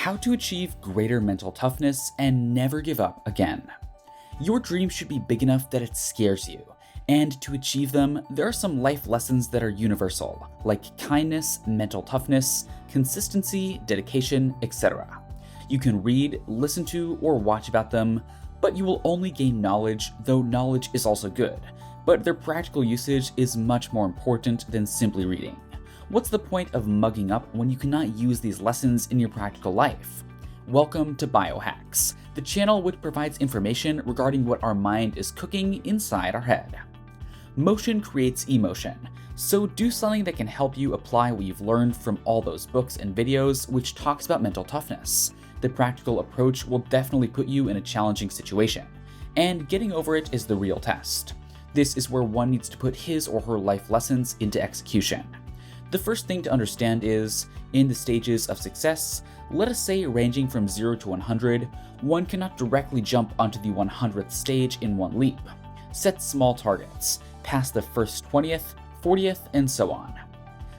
How to achieve greater mental toughness and never give up again. Your dreams should be big enough that it scares you, and to achieve them, there are some life lessons that are universal, like kindness, mental toughness, consistency, dedication, etc. You can read, listen to, or watch about them, but you will only gain knowledge, though knowledge is also good, but their practical usage is much more important than simply reading. What's the point of mugging up when you cannot use these lessons in your practical life? Welcome to Biohacks, the channel which provides information regarding what our mind is cooking inside our head. Motion creates emotion, so do something that can help you apply what you've learned from all those books and videos which talks about mental toughness. The practical approach will definitely put you in a challenging situation, and getting over it is the real test. This is where one needs to put his or her life lessons into execution. The first thing to understand is, in the stages of success, let us say ranging from 0 to 100, one cannot directly jump onto the 100th stage in one leap. Set small targets, past the first 20th, 40th, and so on.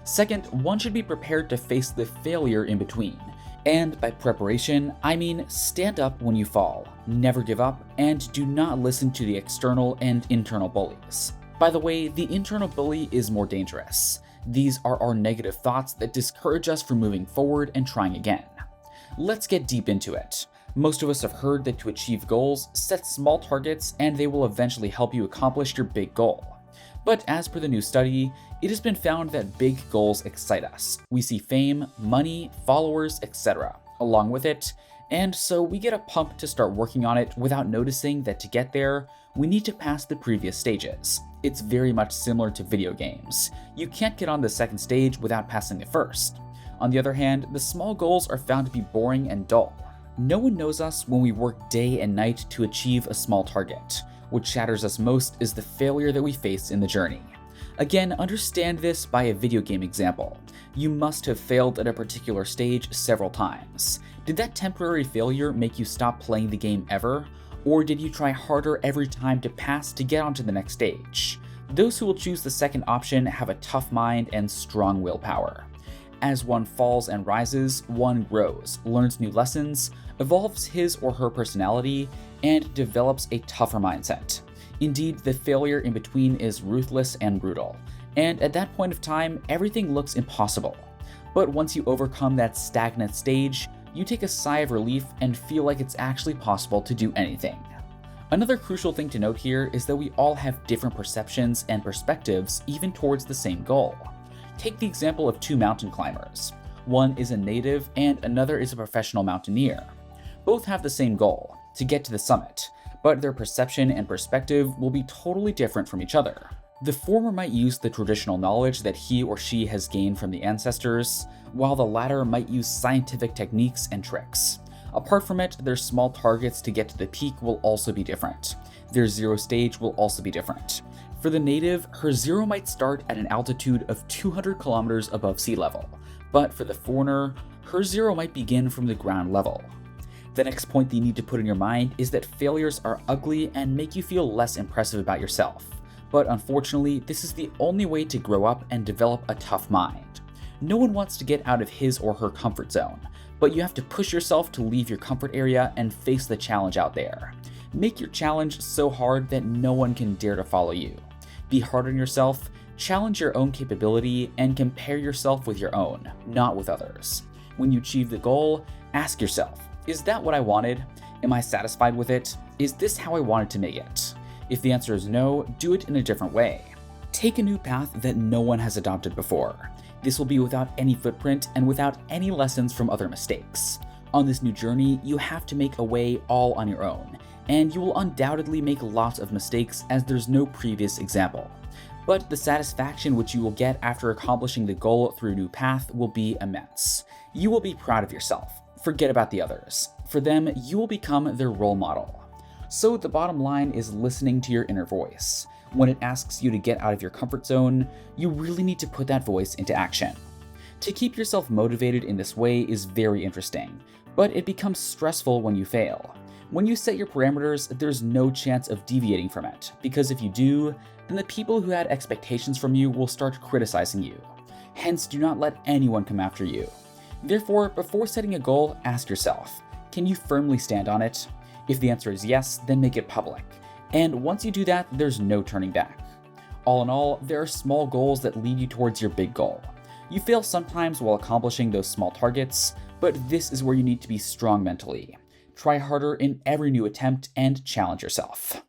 Second, one should be prepared to face the failure in between. And by preparation, I mean stand up when you fall, never give up, and do not listen to the external and internal bullies. By the way, the internal bully is more dangerous. These are our negative thoughts that discourage us from moving forward and trying again. Let's get deep into it. Most of us have heard that to achieve goals, set small targets and they will eventually help you accomplish your big goal. But as per the new study, it has been found that big goals excite us. We see fame, money, followers, etc. along with it, and so we get a pump to start working on it without noticing that to get there, we need to pass the previous stages. It's very much similar to video games. You can't get on the second stage without passing the first. On the other hand, the small goals are found to be boring and dull. No one knows us when we work day and night to achieve a small target. What shatters us most is the failure that we face in the journey. Again, understand this by a video game example. You must have failed at a particular stage several times. Did that temporary failure make you stop playing the game ever? Or did you try harder every time to pass to get onto the next stage? Those who will choose the second option have a tough mind and strong willpower. As one falls and rises, one grows, learns new lessons, evolves his or her personality, and develops a tougher mindset. Indeed, the failure in between is ruthless and brutal, and at that point of time, everything looks impossible. But once you overcome that stagnant stage, you take a sigh of relief and feel like it's actually possible to do anything. Another crucial thing to note here is that we all have different perceptions and perspectives even towards the same goal. Take the example of two mountain climbers. One is a native and another is a professional mountaineer. Both have the same goal, to get to the summit, but their perception and perspective will be totally different from each other. The former might use the traditional knowledge that he or she has gained from the ancestors, while the latter might use scientific techniques and tricks. Apart from it, their small targets to get to the peak will also be different. Their zero stage will also be different. For the native, her zero might start at an altitude of 200 kilometers above sea level, but for the foreigner, her zero might begin from the ground level. The next point that you need to put in your mind is that failures are ugly and make you feel less impressive about yourself. But unfortunately, this is the only way to grow up and develop a tough mind. No one wants to get out of his or her comfort zone, but you have to push yourself to leave your comfort area and face the challenge out there. Make your challenge so hard that no one can dare to follow you. Be hard on yourself, challenge your own capability, and compare yourself with your own, not with others. When you achieve the goal, ask yourself, is that what I wanted? Am I satisfied with it? Is this how I wanted to make it? If the answer is no, do it in a different way. Take a new path that no one has adopted before. This will be without any footprint and without any lessons from other mistakes. On this new journey, you have to make a way all on your own, and you will undoubtedly make lots of mistakes as there's no previous example. But the satisfaction which you will get after accomplishing the goal through a new path will be immense. You will be proud of yourself. Forget about the others. For them, you will become their role model. So the bottom line is listening to your inner voice. When it asks you to get out of your comfort zone, you really need to put that voice into action. To keep yourself motivated in this way is very interesting, but it becomes stressful when you fail. When you set your parameters, there's no chance of deviating from it, because if you do, then the people who had expectations from you will start criticizing you. Hence, do not let anyone come after you. Therefore, before setting a goal, ask yourself, can you firmly stand on it? If the answer is yes, then make it public. And once you do that, there's no turning back. All in all, there are small goals that lead you towards your big goal. You fail sometimes while accomplishing those small targets, but this is where you need to be strong mentally. Try harder in every new attempt and challenge yourself.